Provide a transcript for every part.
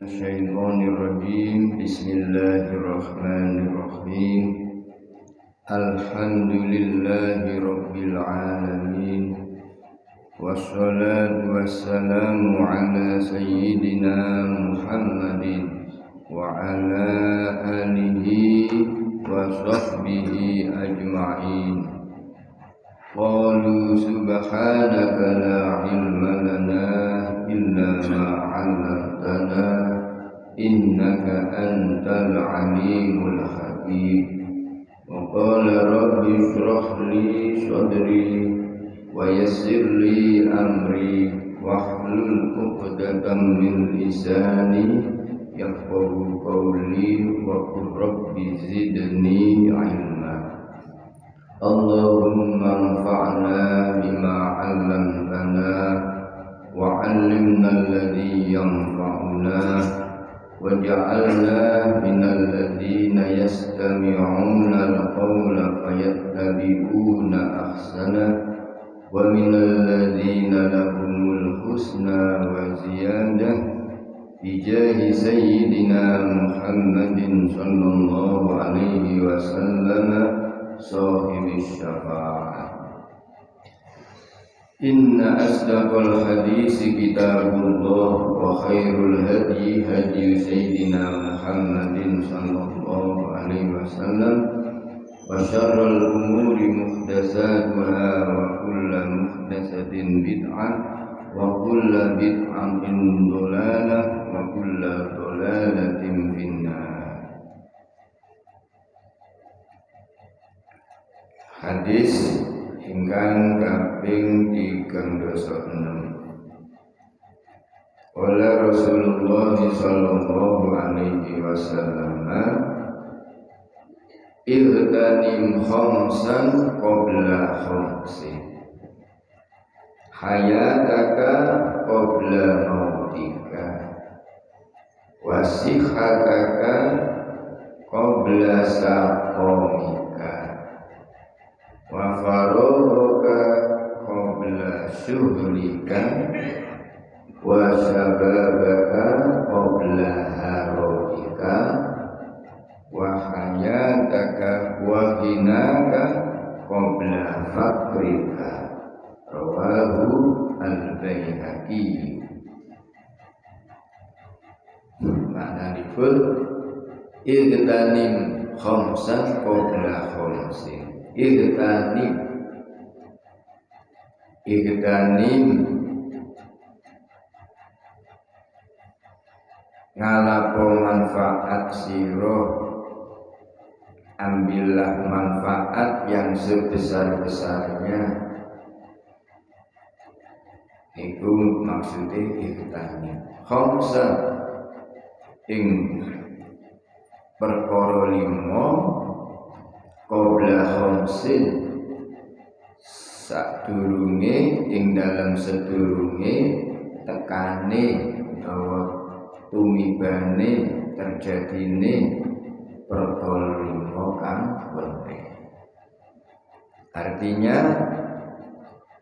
Syaitonirrajim. Bismillahirrahmanirrahim. Alhamdulillahi rabbil alamin. Wassalatu wassalamu ala sayyidina Muhammadin wa ala alihi wa sahbihi ajma'in. Qalu subhanaka la ilma lana illa ma 'allamtana innaka antal alimul hakim. Wa qala rabbi shrah li sadri wa yassir li amri wahlul 'uqdatam min lisani yafqahu qawli wa qul rabbi zidni ilma. Allahumma anfa'na bima 'allamtana wa 'allimna alladhi yanfa'una waj'alna minal ladzina yastami'una al-qawla fayattabi'una ahsana wa minal ladzina lahumul husna wa ziyadah bijahi sayyidina Muhammadin sallallahu alaihi wasallam sahibis syafa'ah. Inna asdaqal hadisi kitabullah wa khairul hadyi hadyu sayyidina Muhammadin sallallahu alaihi wasallam wa syarrul umuri muhdatsatuha wa kullu muhdatsatin bid'ah wa kullu bid'atin dhalalah wa kullu dhalalatin finnar. Hadis ingkang kaping 36. Oleh Rasulullah sallallahu alaihi wasallam, irtanim khamsan qabla khamsin, hayataka qabla mautika, wasihhataka qabla saqamika, wa faragaka qabla syughlika, wa syababaka qabla harojika, wa hayataka wa ghinaka qabla fakrika. Rawahu al-Baihaqi. Maknanipun igtanim khamsan qabla khamsin. Igtanim ngalapo manfaat siro, ambillah manfaat yang sebesar-besarnya. Itu maksudnya igtanim khamsan ing perkara lima qabla khamsin sadurunge ing dalam sedurunge tekane utawa tumibane terjadine perkara lima kang penting. Artinya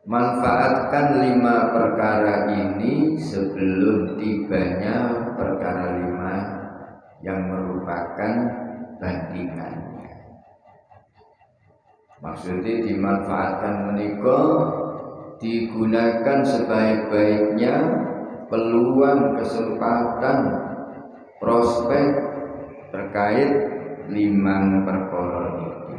manfaatkan 5 perkara ini sebelum tibanya perkara 5 yang merupakan bandingannya. Maksudnya dimanfaatkan menika digunakan sebaik-baiknya peluang, kesempatan, prospek terkait 5 perkara ini.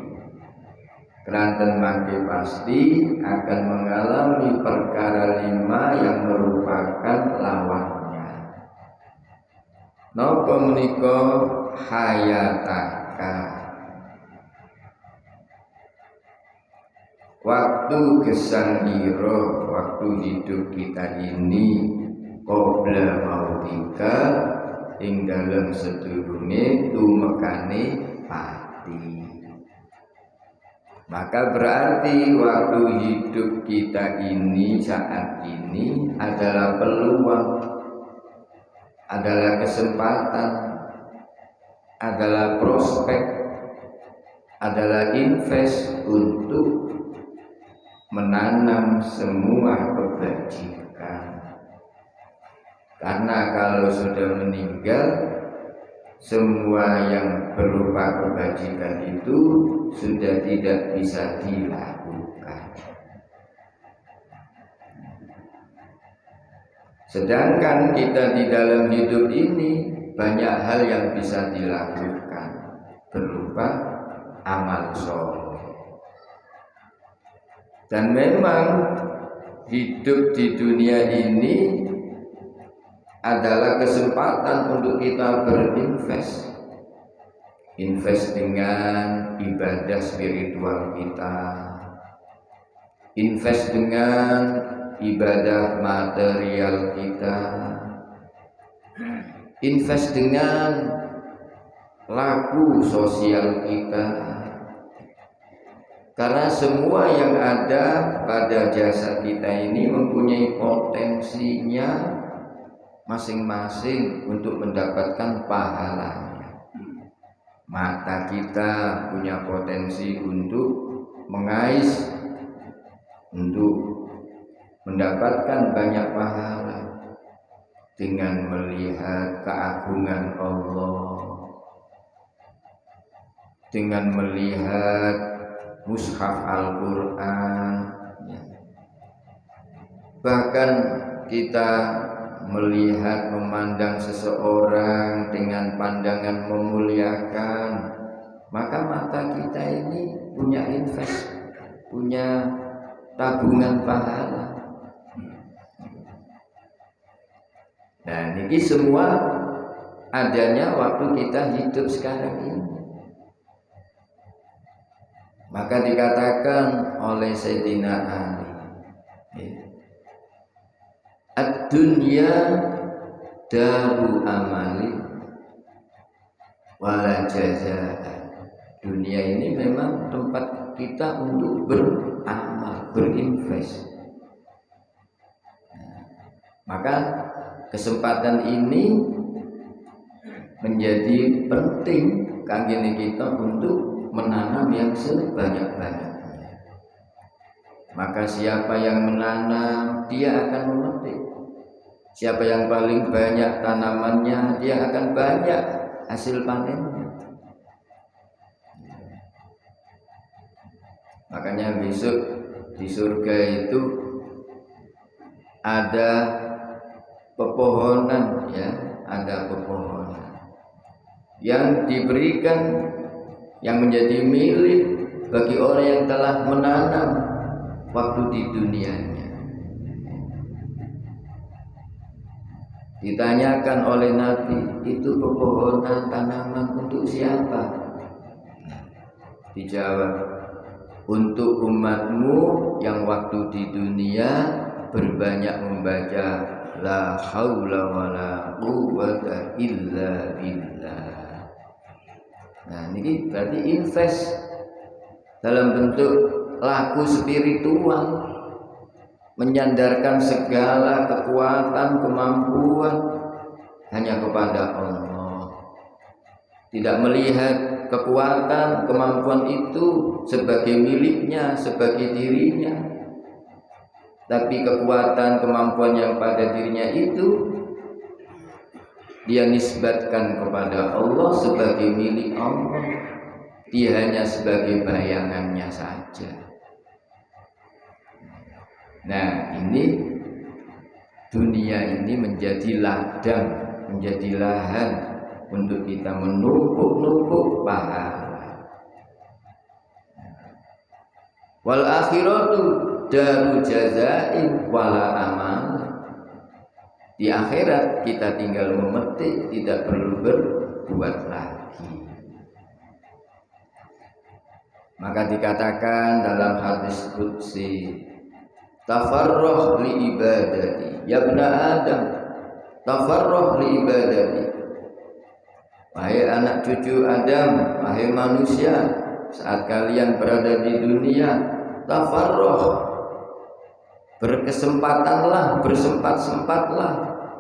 Keranten mangke pasti akan mengalami perkara 5 yang merupakan lawannya. Napa menika hayataka, waktu gesang ira, waktu hidup kita ini qabla mautika ing dalem sedurunge tumekane pati. Maka berarti waktu hidup kita ini saat ini adalah peluang, adalah kesempatan, adalah prospek, adalah invest untuk menanam semua kebajikan. Karena kalau sudah meninggal, semua yang berupa kebajikan itu sudah tidak bisa dilakukan. Sedangkan kita di dalam hidup ini banyak hal yang bisa dilakukan berupa amal soleh. Dan memang hidup di dunia ini adalah kesempatan untuk kita berinvest. Invest dengan ibadah spiritual kita, invest dengan ibadah material kita, invest dengan laku sosial kita. Karena semua yang ada pada jasad kita ini mempunyai potensinya masing-masing untuk mendapatkan pahalanya. Mata kita punya potensi untuk mengais, untuk mendapatkan banyak pahala dengan melihat keagungan Allah, dengan melihat mushaf Al-Quran, bahkan kita melihat, memandang seseorang dengan pandangan memuliakan, maka mata kita ini punya invest, punya tabungan pahala. Nah, ini semua adanya waktu kita hidup sekarang ini. Maka dikatakan oleh Sayyidina Ali, ad-dunya daru amali wala jazaa. Dunia ini memang tempat kita untuk beramal, berinvest. Maka kesempatan ini menjadi penting kangge kita untuk menanam yang sebanyak-banyaknya. Maka siapa yang menanam, dia akan memetik. Siapa yang paling banyak tanamannya, dia akan banyak hasil panennya. Makanya besok di surga itu ada pepohonan, ya, ada pepohonan yang diberikan, yang menjadi milik bagi orang yang telah menanam waktu di dunianya. Ditanyakan oleh Nabi, itu pepohonan tanaman untuk siapa? Dijawab, untuk umatmu yang waktu di dunia berbanyak membaca la haula wala quwwata illa billah. Nah, ini berarti invest dalam bentuk laku spiritual, menyandarkan segala kekuatan, kemampuan hanya kepada Allah. Tidak melihat kekuatan, kemampuan itu sebagai miliknya, sebagai dirinya. Tapi kekuatan, kemampuan yang pada dirinya itu dia nisbatkan kepada Allah sebagai milik Allah. Dia hanya sebagai bayangannya saja. Nah, ini dunia ini menjadi ladang, menjadi lahan untuk kita menumpuk-numpuk pahala. Wal akhiratu daru jazain wala amal. Di akhirat kita tinggal memetik, tidak perlu berbuat lagi. Maka dikatakan dalam hadis qudsi, tafarruh li ibadati ya ibna Adam, tafarruh li ibadati. Wahai anak cucu Adam, wahai manusia, saat kalian berada di dunia, tafarruh, berkesempatanlah, bersempat-sempatlah,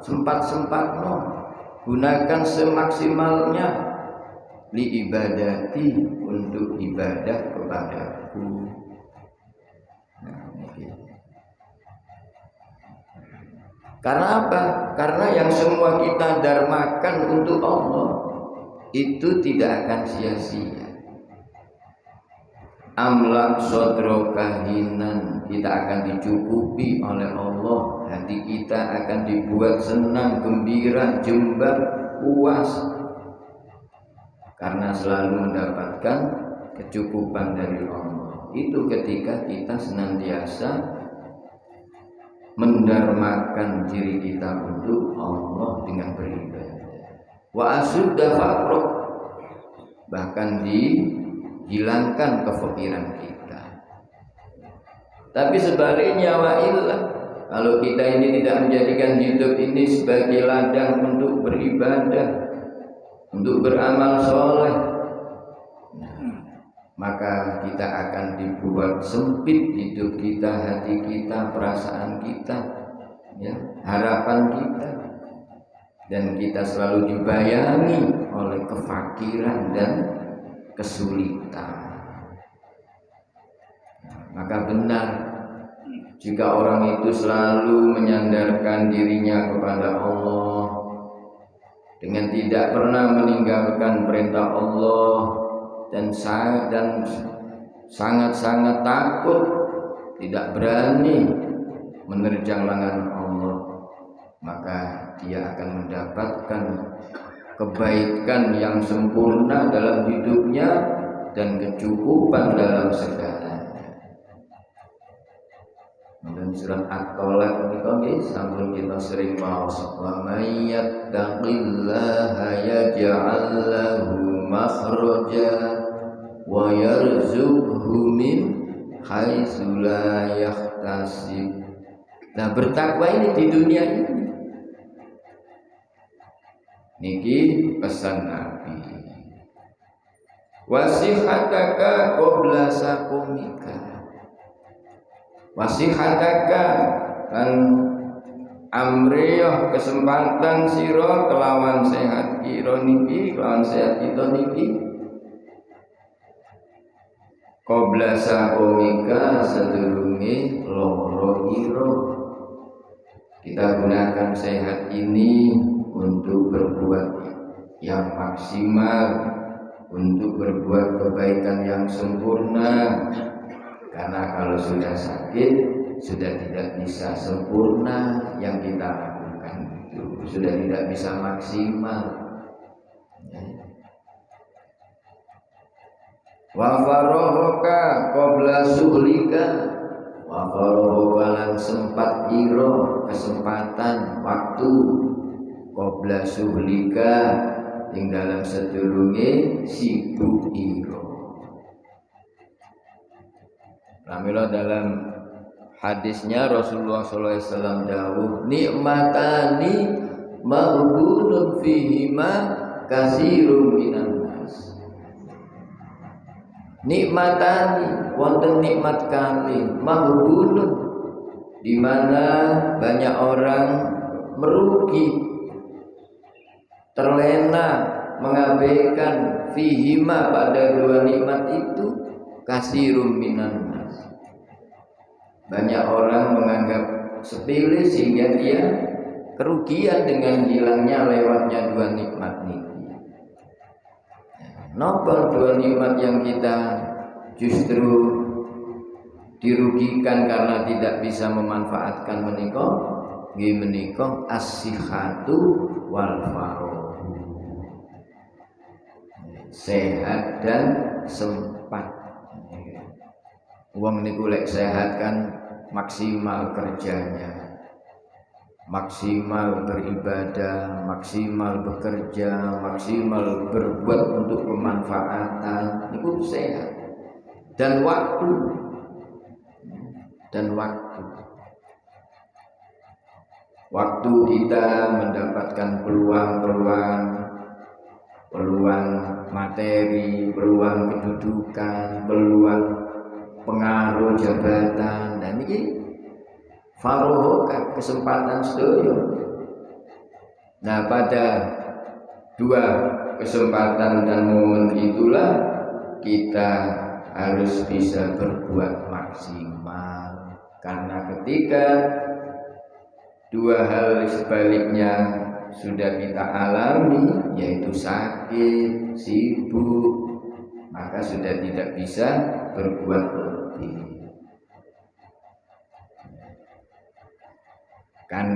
sempat-sempatno, gunakan semaksimalnya li ibadati, untuk ibadah kepadaku. Karena apa? Karena yang semua kita dharmakan untuk Allah itu tidak akan sia-sia. Amlak sodro kahinan, kita akan dicukupi oleh Allah. Hati kita akan dibuat senang, gembira, jembar, puas, karena selalu mendapatkan kecukupan dari Allah. Itu ketika kita senantiasa mendharmakan diri kita untuk Allah dengan beribadah. Wa asudda faqra, bahkan dihilangkan kefakiran kita. Tapi sebaliknya wa illah, kalau kita ini tidak menjadikan hidup ini sebagai ladang untuk beribadah, untuk beramal soleh, maka kita akan dibuat sempit hidup kita, hati kita, perasaan kita, ya, harapan kita, dan kita selalu dibayangi oleh kefakiran dan kesulitan. Maka benar jika orang itu selalu menyandarkan dirinya kepada Allah dengan tidak pernah meninggalkan perintah Allah dan sangat-sangat takut, tidak berani menerjang lengan Allah, maka dia akan mendapatkan kebaikan yang sempurna dalam hidupnya dan kecukupan dalam segalanya. Dan surat At-Tolak ini sampun kita sering maos, wa may yattaqillaha yaj'al lahu makhraja wa yarzuqhu min haitsu la yahtasib. Nah, bertakwa ini di dunia ini. Niki pesan Nabi. Wasihataka qabla sakumika. Wasihataka kan amriyah kesempatan sira kelawan sehat kira niki, kelawan sehat kita niki. Qabla sakumika, sedurunge loro ira. Kita gunakan sehat ini untuk berbuat yang maksimal, untuk berbuat kebaikan yang sempurna. Karena kalau sudah sakit, sudah tidak bisa sempurna yang kita lakukan itu, sudah tidak bisa maksimal. Wa farahoka qabla suhlika, wa farahoka lan sempat iro, kesempatan waktu qabla suhlika ing dalam sedurunge sibuk iro. Pramila dalam hadisnya Rasulullah SAW dawuh, nikmatani maghbunun fihima katsirun minan nas. Nikmatani, wonten nikmat kali, maghbunun, di mana banyak orang merugi, terlena, mengabaikan fihima pada dua nikmat itu, katsirun minan nas. Banyak orang menganggap sepele sehingga dia kerugian dengan hilangnya lewatnya dua nikmat ini. Napa dua nikmat yang kita justru dirugikan karena tidak bisa memanfaatkan menika? Nggih menika as-sihhatu wal faragh. Sehat dan sempat. Wong niku lek sehat kan maksimal kerjanya, maksimal beribadah, maksimal bekerja, maksimal berbuat untuk kemanfaatan, itu sehat. Dan waktu kita mendapatkan peluang materi, peluang kedudukan, peluang pengaruh jabatan, dan ini farohoka, kesempatan sedaya. Nah, pada dua kesempatan dan momen itulah kita harus bisa berbuat maksimal, karena ketika Dua hal sebaliknya sudah kita alami, yaitu sakit, sibuk, maka sudah tidak bisa berbuat lebih. Kan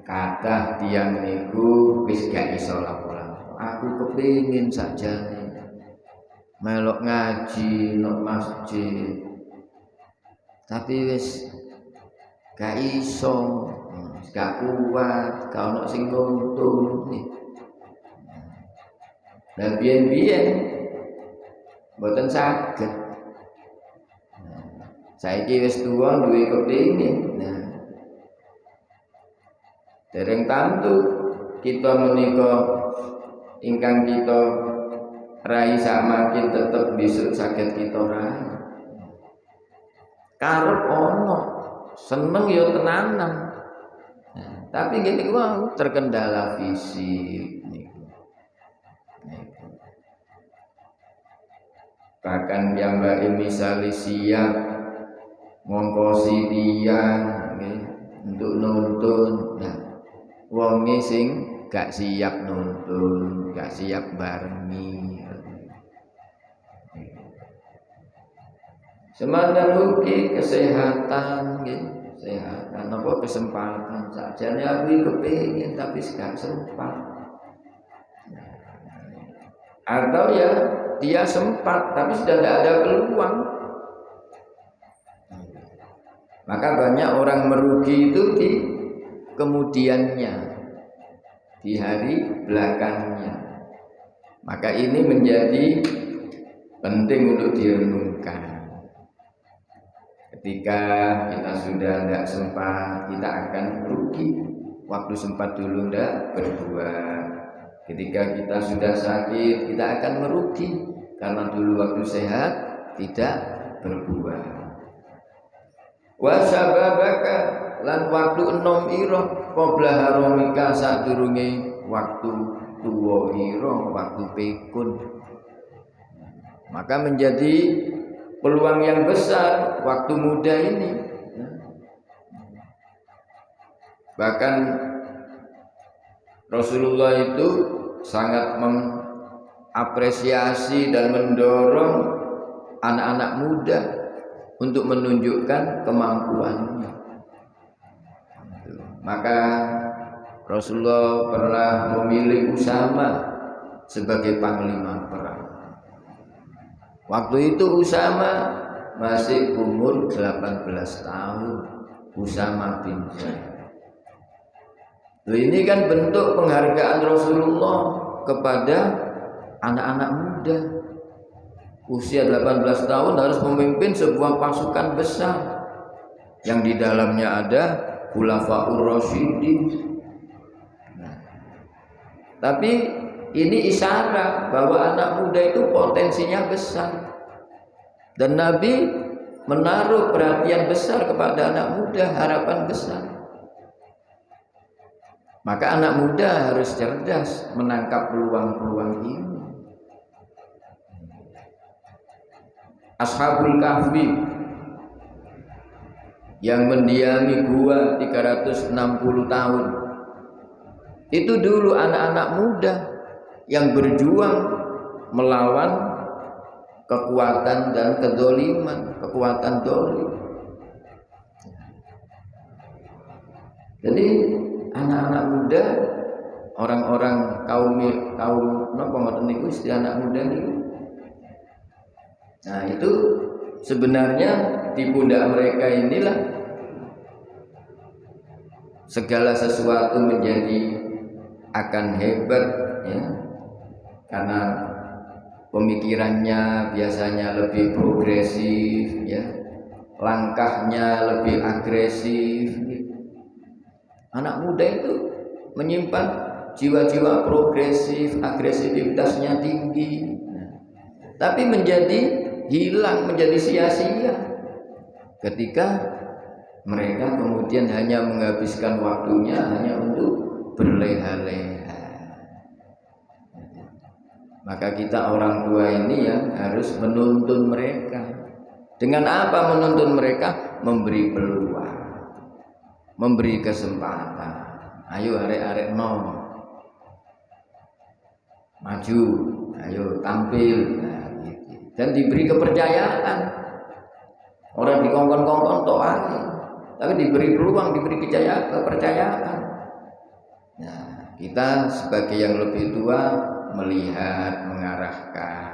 kata tiang niku wis gak iso lapo-lapo. Aku kepingin saja melok ngaji nang masjid, tapi wis gak iso, gak kuat, gak ono sing nuntun nih. Dan biyen-biyen mboten saged. Saiki wis tuwa duwe kepingin. Nah, dereng tamtu kita menika ingkang kita rai samakin tetep besok saged kita rai. Karep ono, seneng ya tenanan. Nah, tapi ngene kuwi terkendala fisik niku. Bahkan yang mbak misale siap ngongkosi tiyang untuk nuntun. Nah, wonge sing gak siap nuntun, gak siap barengi. Semantan ugi kesehatan, kesehatan apa kesempatan sajane aku kepengin tapi gak sempat. Atau ya dia sempat tapi sudah tidak ada peluang. Maka banyak orang merugi itu di kemudiannya, di hari belakangnya. Maka ini menjadi penting untuk direnungkan. Ketika kita sudah tidak sempat, kita akan merugi. Waktu sempat dulu tidak berbuat. Ketika kita sudah sakit, kita akan merugi karena dulu waktu sehat tidak berbuat. Wasababaka lan waktu enom ira qabla haromika sadurunge waktu tuwa ira, waktu pikun. Maka menjadi peluang yang besar waktu muda ini. Bahkan Rasulullah itu sangat mengapresiasi dan mendorong anak-anak muda untuk menunjukkan kemampuannya. Maka Rasulullah pernah memilih Usama sebagai panglima perang. Waktu itu Usama masih umur 18 tahun. Usama bin Zaid. Ini kan bentuk penghargaan Rasulullah kepada anak-anak muda. Usia 18 tahun harus memimpin sebuah pasukan besar yang di dalamnya ada Khulafaur Rasyidin. Nah, tapi ini isyarat bahwa anak muda itu potensinya besar. Dan Nabi menaruh perhatian besar kepada anak muda, harapan besar. Maka anak muda harus cerdas menangkap peluang-peluang ini. Ashabul Kahfi yang mendiami gua 360 tahun. Itu dulu anak-anak muda yang berjuang melawan kekuatan dan kedzaliman, kekuatan zalim. Jadi anak-anak muda, orang-orang kaum napa ngoten niku istilah anak muda niku. Nah, itu sebenarnya di pundak mereka inilah segala sesuatu menjadi akan hebat, ya. Karena pemikirannya biasanya lebih progresif, ya. Langkahnya lebih agresif. Anak muda itu menyimpan jiwa-jiwa progresif, agresivitasnya tinggi. Tapi menjadi hilang, menjadi sia-sia ketika mereka kemudian hanya menghabiskan waktunya hanya untuk berleha-leha. Maka kita orang tua ini yang harus menuntun mereka. Dengan apa menuntun mereka? Memberi peluang, memberi kesempatan. Ayo arek-arek maju, ayo tampil, nah, gitu. Dan diberi kepercayaan. Orang dikongkon-kongkon toh tapi diberi peluang, diberi kepercayaan. Nah, kita sebagai yang lebih tua melihat, mengarahkan.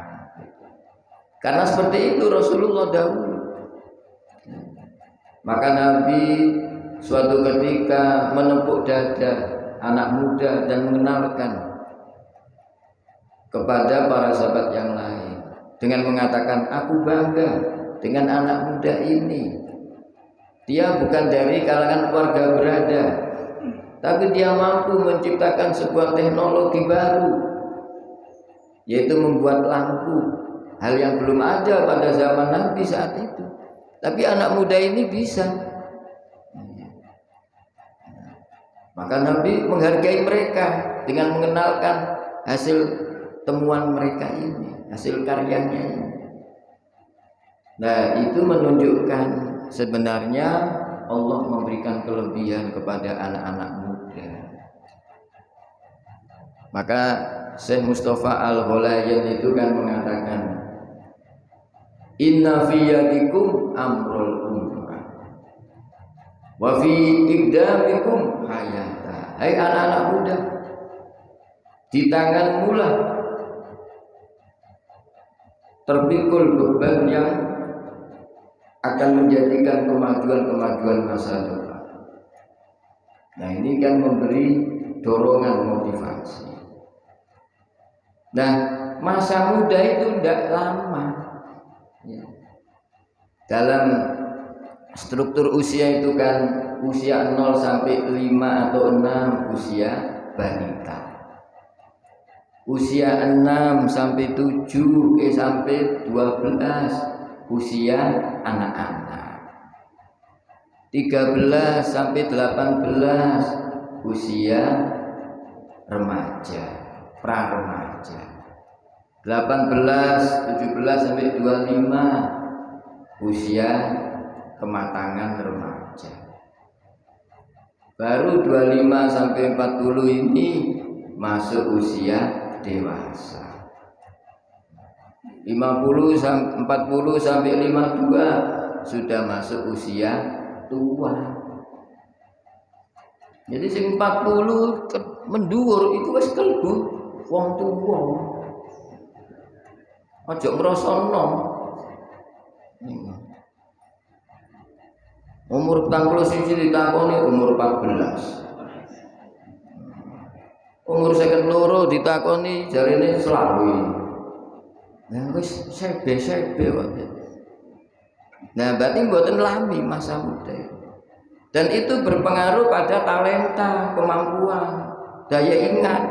Karena seperti itu Rasulullah dahulu. Maka Nabi suatu ketika menepuk dada anak muda dan mengenalkan kepada para sahabat yang lain dengan mengatakan, aku bangga dengan anak muda ini. Dia bukan dari kalangan keluarga berada, tapi dia mampu menciptakan sebuah teknologi baru, yaitu membuat lampu, hal yang belum ada pada zaman Nabi saat itu. Tapi anak muda ini bisa. Maka Nabi menghargai mereka dengan mengenalkan hasil temuan mereka ini, hasil karyanya ini. Nah, itu menunjukkan sebenarnya Allah memberikan kelebihan kepada anak-anak muda. Maka Syekh Mustafa Al-Ghulayan itu kan mengatakan, inna fi yadikum amrul ummah wa fi iqdamikum hayata. Hai anak-anak muda, di tanganmu lah terpikul beban yang akan menjadikan kemajuan-kemajuan masa depan. Nah, ini kan memberi dorongan motivasi. Nah, masa muda itu tidak lama. Dalam struktur usia itu kan usia 0 sampai 5 atau 6 usia balita. Usia 6 sampai 7 sampai 12 usia anak-anak. 13 sampai 18 usia remaja, pra-remaja. 18, 17 sampai 25 usia kematangan remaja. Baru 25 sampai 40 ini masuk usia dewasa. 40 sampai 52 sudah masuk usia tua. Jadi sing 40 menduur itu wis kelbu wong tuwa. Aja ngrasa enom. Umur 40 siji ditakoni umur 14. Umur 52 ditakoni jarine selawi. Nah wis sebe wae. Nah berarti mboten lami masa muda. Dan itu berpengaruh pada talenta, kemampuan, daya ingat.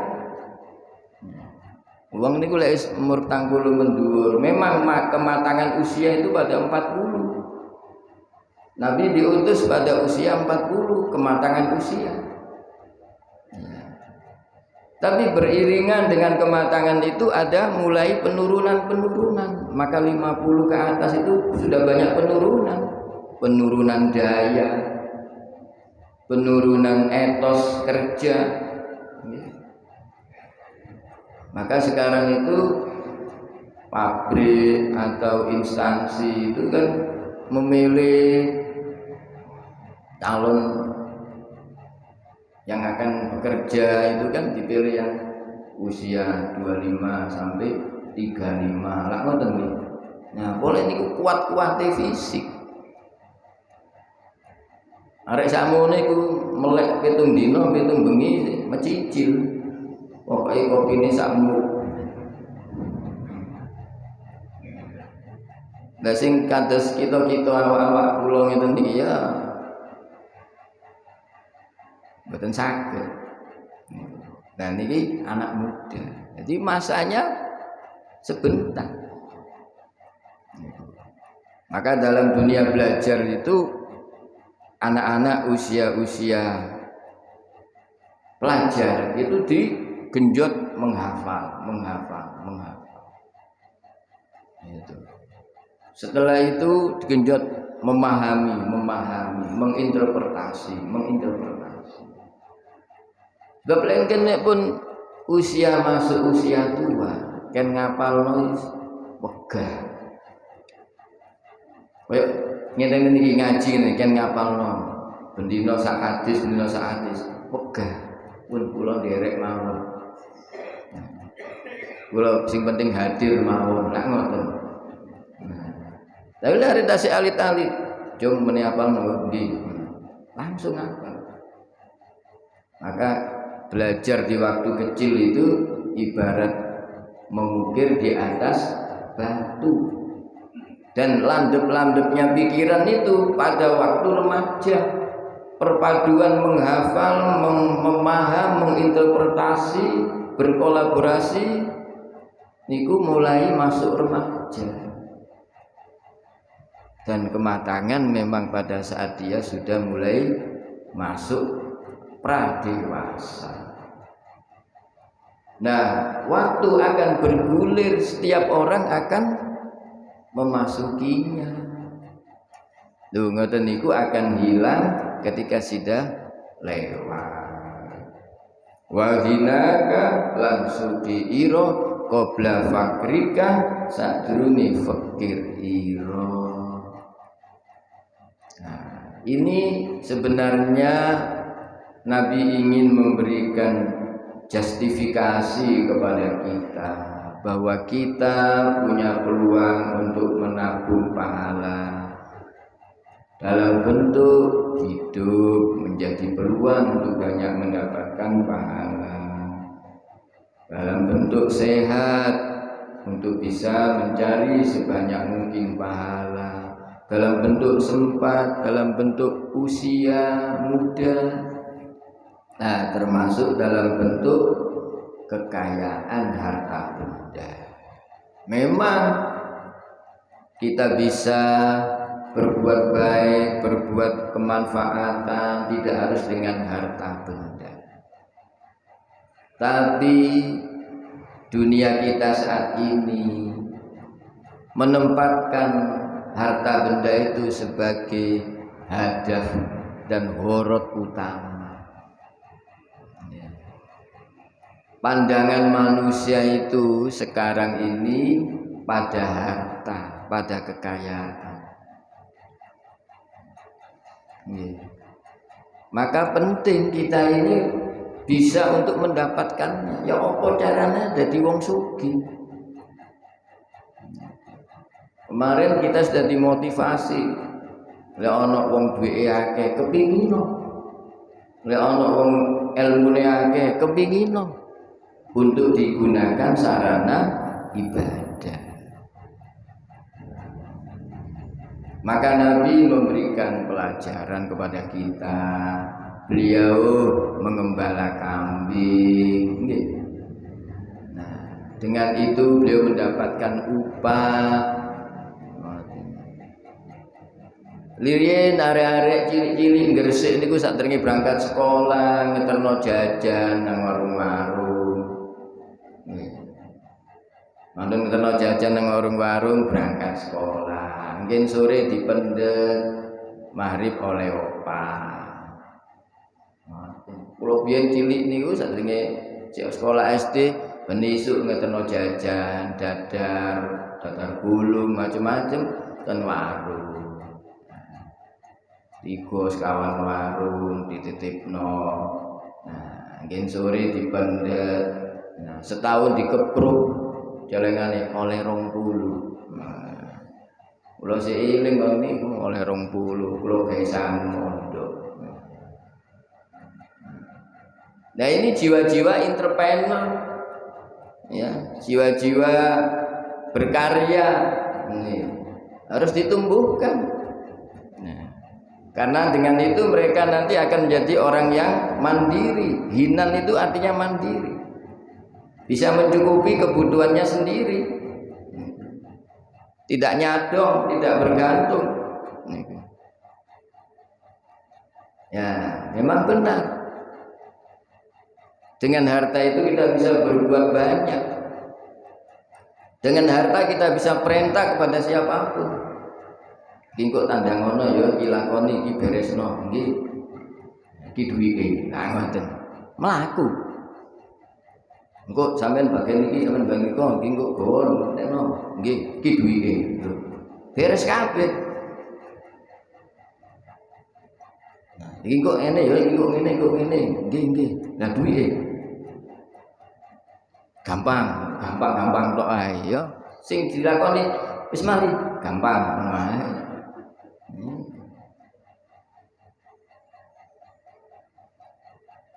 Wong niku lek umur 40 mendur, memang kematangan usia itu pada 40. Nabi diutus pada usia 40, kematangan usia. Tapi beriringan dengan kematangan itu ada mulai penurunan. Maka 50 ke atas itu sudah banyak penurunan. Penurunan daya, penurunan etos kerja. Maka sekarang itu pabrik atau instansi itu kan memilih calon yang akan bekerja itu kan dipilih yang usia 25 sampai 35 lah ngoten nih. Nah, boleh niku kuat-kuate fisik. Arek sakmono iku melek 7 dina 7 bengi mecicil. Pokoke kopine sakmu. Lah sing kados kita-kita awak-awak kula ngeten niki ya mboten saged. Nah niki anak muda. Jadi masanya sebentar. Maka dalam dunia belajar itu anak-anak usia-usia pelajar itu digenjot menghafal. Gitu. Setelah itu digenjot memahami, menginterpretasi. Sebab nek pun usia masuk usia tua, kan ngapalno wegah. Koyo ngene iki ngaji ngene kan ngapalno. Bendina sak hadis, wegah. Pun kula nderek mawon. Kula sing penting hadir mawon, lak ngoten. Tapi lah ada tasik alit-alit, jom meni apalno nggih. Langsung apa? Maka belajar di waktu kecil itu ibarat mengukir di atas batu, dan landep-landepnya pikiran itu pada waktu remaja, perpaduan menghafal, memaham, menginterpretasi, berkolaborasi niku mulai masuk remaja, dan kematangan memang pada saat dia sudah mulai masuk pradewasa. Nah, waktu akan bergulir, setiap orang akan memasukinya. Lho ngoten niku akan hilang ketika sudah lewat. Wa hinaka lan sudi ira qabla fakrika sadurunge fakir ira. Nah, ini sebenarnya Nabi ingin memberikan justifikasi kepada kita bahwa kita punya peluang untuk menabung pahala dalam bentuk hidup, menjadi peluang untuk banyak mendapatkan pahala, dalam bentuk sehat untuk bisa mencari sebanyak mungkin pahala, dalam bentuk sempat, dalam bentuk usia muda, nah termasuk dalam bentuk kekayaan harta benda. Memang kita bisa berbuat baik, berbuat kemanfaatan, tidak harus dengan harta benda. Tapi dunia kita saat ini menempatkan harta benda itu sebagai hadaf dan horot utama. Pandangan manusia itu sekarang ini pada harta, pada kekayaan. Maka penting kita ini bisa untuk mendapatkannya. Ya apa caranya jadi wong sugih? Kemarin kita sudah dimotivasi. Lek ana wong duwe akeh kepingin. Lek ana wong ilmune akeh kepingin untuk digunakan sarana ibadah. Maka Nabi memberikan pelajaran kepada kita. Beliau mengembala kambing. Nah, dengan itu beliau mendapatkan upah. Lirian arek-arek cilik-cilik Gresik niku sadurunge berangkat sekolah ngeterno jajan nang warung-warung. Manten ngeterno jajan nang warung-warung berangkat sekolah. Mungkin sore dipendet maghrib oleh opah. Kulo biyen cilik niku sadurunge sekolah SD ben isuk ngeterno jajan, dadar gulung macam-macam ten warung. Tiga sekawan warung dititipno. Nah, nggih sore dipendet. Nah, setahun dikepruk jelengane oleh 20. Nah, kula sik eling kok niku oleh 20, kula gawe mondok. Nah, ini jiwa-jiwa entrepreneur. Ya, jiwa-jiwa berkarya ini harus ditumbuhkan. Karena dengan itu mereka nanti akan menjadi orang yang mandiri. Hinan itu artinya mandiri, bisa mencukupi kebutuhannya sendiri, tidak nyadong, tidak bergantung. Ya, memang benar. Dengan harta itu kita bisa berbuat banyak. Dengan harta kita bisa perintah kepada siapapun. Iki kok tandang ngono ya ilakoni iki beresno nggih. Iki duwike. Lah ngoten. Mlaku. Engko sampean bagian iki sampean bagian kok iki kok gawa tekno. Nggih, iki duwike. Beres kabeh. Nah, iki kok ngene ya, iki kok ngene, kok ngene. Nggih. Lah duwike. Gampang tok ae ya. Sing dilakoni wis mari gampang ngono ae.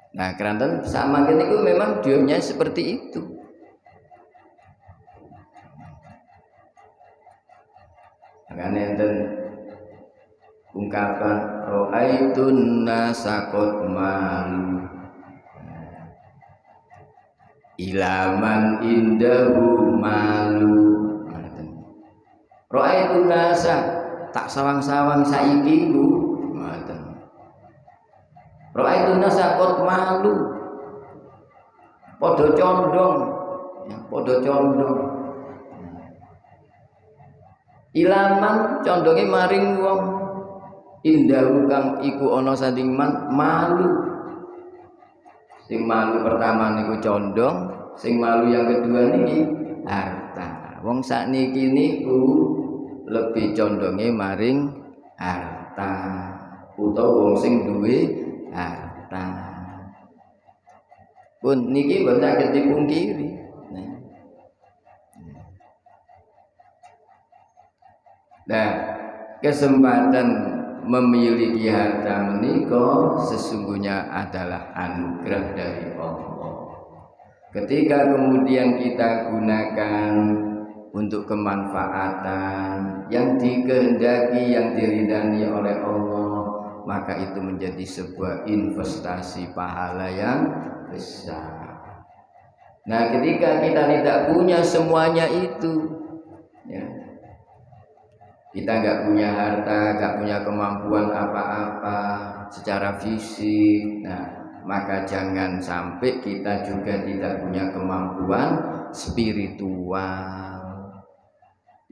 Nah, keranten sama itu memang dionya seperti itu. Makanya enten ungkapan ra'aitun nasaqat malu ilaman indahu malu. Ra'aitun nasa tak sawang-sawang saiki ku ngoten. Ra'aitun nasa qad malu. Padha condong, ya, padha condong. Ilaman condonge maring wong indahu kang iku ana sanding malu. Sing malu pertama niku condong, sing malu yang kedua niki harta. Wong sakniki niku lebih condonge maring harta utawa wong sing duwe harta. Pun niki mboten saged dipungkiri. Nah, kesempatan memiliki harta menika sesungguhnya adalah anugerah dari Allah. Ketika kemudian kita gunakan untuk kemanfaatan yang dikehendaki, yang diridani oleh Allah, maka itu menjadi sebuah investasi pahala yang besar. Nah, ketika kita tidak punya semuanya itu, ya, kita nggak punya harta, nggak punya kemampuan apa-apa secara fisik, nah maka jangan sampai kita juga tidak punya kemampuan spiritual,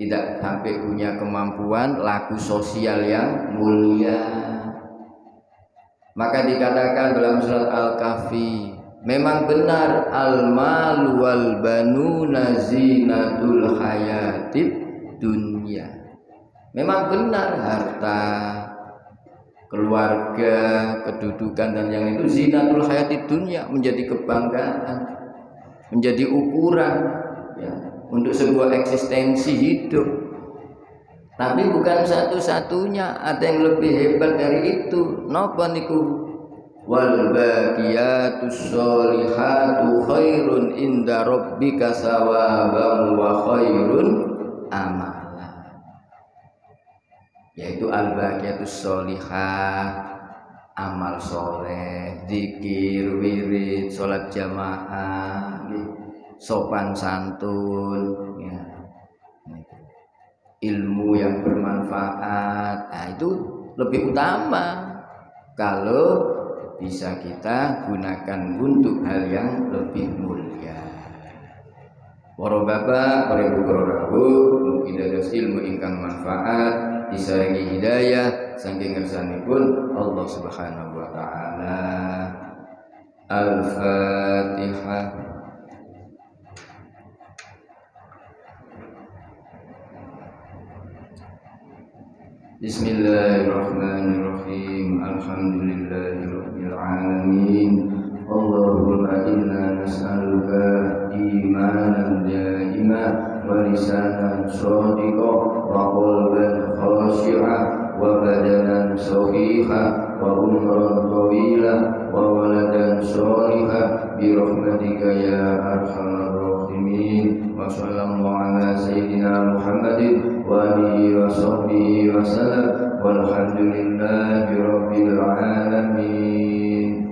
tidak sampai punya kemampuan laku sosial yang mulia. Maka dikatakan dalam surat Al-Kahfi, memang benar al-malu wal banuna zinatul hayatid dunya. Memang benar harta, keluarga, kedudukan dan yang itu zinatul hayatid dunya, menjadi kebanggaan, menjadi ukuran, ya, untuk sebuah eksistensi hidup. Tapi bukan satu-satunya, ada yang lebih hebat dari itu. Napa niku? Wal baqiyatus sholihatu khairun inda rabbika sawaban wa khairun amala. Yaitu al-baqiyatus sholihah, amal soleh, zikir, wirid, sholat jamaah, sopan santun, ya, ilmu yang bermanfaat. Nah, itu lebih utama kalau bisa kita gunakan untuk hal yang lebih mulia. Para bapak, para ibu, para rawuh, mungkin ada ilmu ingkang manfaat, disaringi hidayah saking ngersanipun Allah Subhanahu wa taala. Al-Fatihah. Bismillahirrahmanirrahim. Alhamdulillahirabbil alamin. Allahumma inna nas'aluka imanan da'iman wa lisanan shadiqan wa qalban khashi'an wa badanan sahihan wa umran tawilan wa waladan shalihan bi rahmatika ya arhamar rahimin. Wa sallallahu ala sayyidina Muhammadin wa alihi wa sahbihi wa sallam walhamdulillahi rabbil alamin.